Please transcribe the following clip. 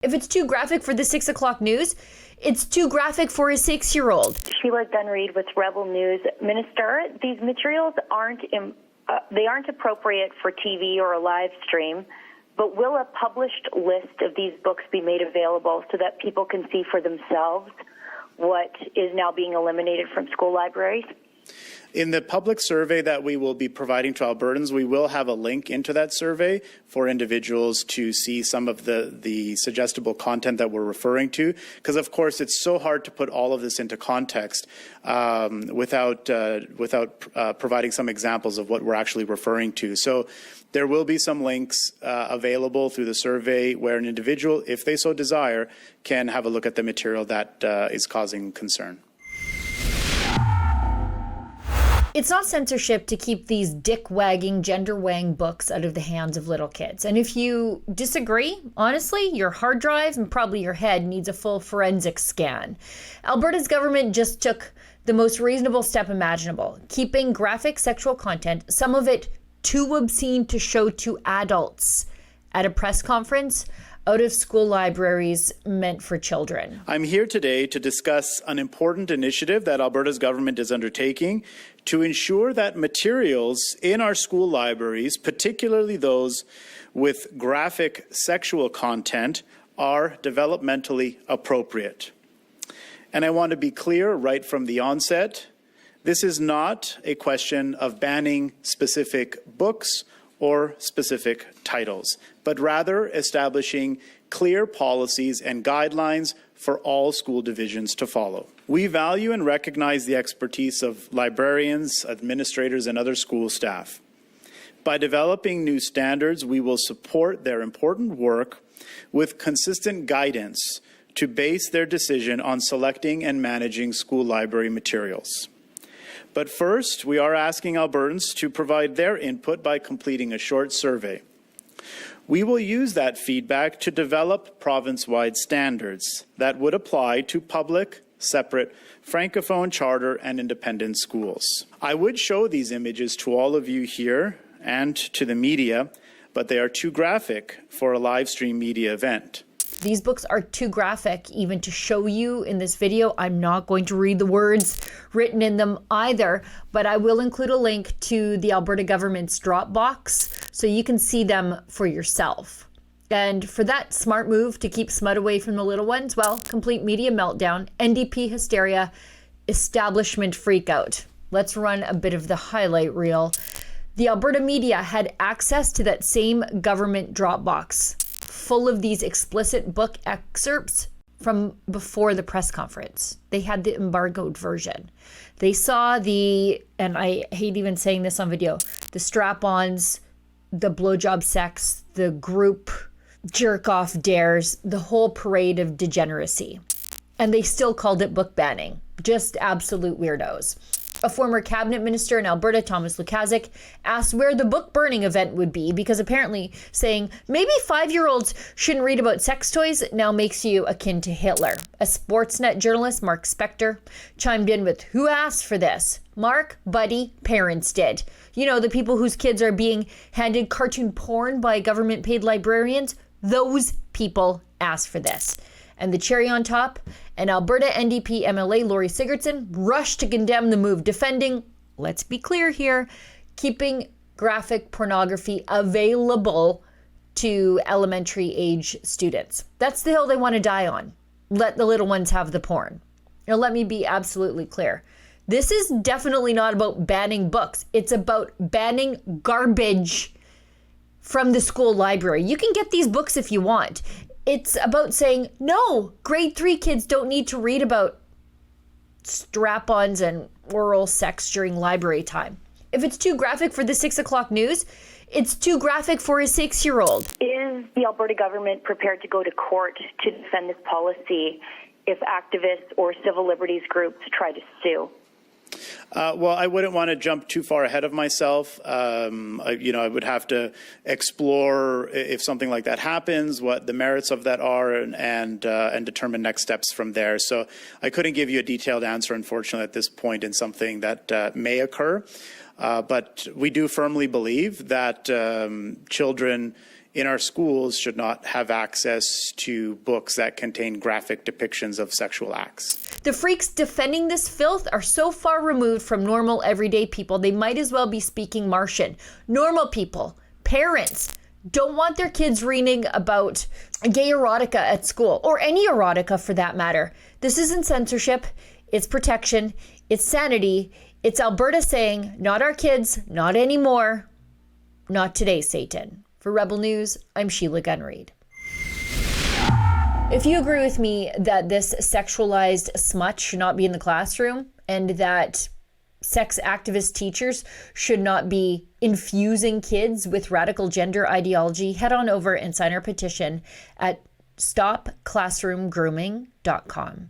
If it's too graphic for the 6 o'clock news, it's too graphic for a 6-year-old. Sheila Dunleavy with Rebel News. Minister, these materials aren't appropriate for TV or a live stream, but will a published list of these books be made available so that people can see for themselves what is now being eliminated from school libraries? In the public survey that we will be providing to Albertans, we will have a link into that survey for individuals to see some of the suggestible content that we're referring to. Because, of course, it's so hard to put all of this into context without providing some examples of what we're actually referring to. So there will be some links available through the survey where an individual, if they so desire, can have a look at the material that is causing concern. It's not censorship to keep these dick-wagging, gender-wang books out of the hands of little kids. And if you disagree, honestly, your hard drive and probably your head needs a full forensic scan. Alberta's government just took the most reasonable step imaginable, keeping graphic sexual content, some of it too obscene to show to adults, at a press conference out of school libraries meant for children. I'm here today to discuss an important initiative that Alberta's government is undertaking to ensure that materials in our school libraries, particularly those with graphic sexual content, are developmentally appropriate. And I want to be clear right from the onset, this is not a question of banning specific books or specific titles, but rather establishing clear policies and guidelines for all school divisions to follow. We value and recognize the expertise of librarians, administrators, and other school staff. By developing new standards, we will support their important work with consistent guidance to base their decision on selecting and managing school library materials. But first, we are asking Albertans to provide their input by completing a short survey. We will use that feedback to develop province-wide standards that would apply to public, separate, francophone, charter, and independent schools. I would show these images to all of you here and to the media, but they are too graphic for a live stream media event. These books are too graphic even to show you in this video. I'm not going to read the words written in them either, but I will include a link to the Alberta government's Dropbox so you can see them for yourself. And for that smart move to keep smut away from the little ones, well, complete media meltdown, NDP hysteria, establishment freakout. Let's run a bit of the highlight reel. The Alberta media had access to that same government Dropbox, full of these explicit book excerpts from before the press conference. They had the embargoed version. They saw and I hate even saying this on video, the strap-ons, the blowjob sex, the group jerk-off dares, the whole parade of degeneracy. And they still called it book banning. Just absolute weirdos. A former cabinet minister in Alberta, Thomas Lukaszuk, asked where the book burning event would be because apparently saying maybe 5-year-olds shouldn't read about sex toys now makes you akin to Hitler. A Sportsnet journalist, Mark Spector, chimed in with, who asked for this? Mark, Buddy, parents did. You know, the people whose kids are being handed cartoon porn by government-paid librarians? Those people asked for this. And the cherry on top, an Alberta NDP MLA, Laurie Sigurdsson, rushed to condemn the move, defending, let's be clear here, keeping graphic pornography available to elementary age students. That's the hill they want to die on. Let the little ones have the porn. Now, let me be absolutely clear. This is definitely not about banning books. It's about banning garbage from the school library. You can get these books if you want. It's about saying, no, grade 3 kids don't need to read about strap-ons and oral sex during library time. If it's too graphic for the 6 o'clock news, it's too graphic for a 6-year-old. Is the Alberta government prepared to go to court to defend this policy if activists or civil liberties groups try to sue? Well, I wouldn't want to jump too far ahead of myself. I would have to explore if something like that happens, what the merits of that are, and determine next steps from there. So I couldn't give you a detailed answer, unfortunately, at this point in something that may occur. But we do firmly believe that children in our schools should not have access to books that contain graphic depictions of sexual acts. The freaks defending this filth are so far removed from normal everyday people, they might as well be speaking Martian. Normal people, parents, don't want their kids reading about gay erotica at school, or any erotica for that matter. This isn't censorship, it's protection, it's sanity, it's Alberta saying, not our kids, not anymore, not today, Satan. For Rebel News, I'm Sheila Dunleavy. If you agree with me that this sexualized smut should not be in the classroom and that sex activist teachers should not be infusing kids with radical gender ideology, head on over and sign our petition at stopclassroomgrooming.com.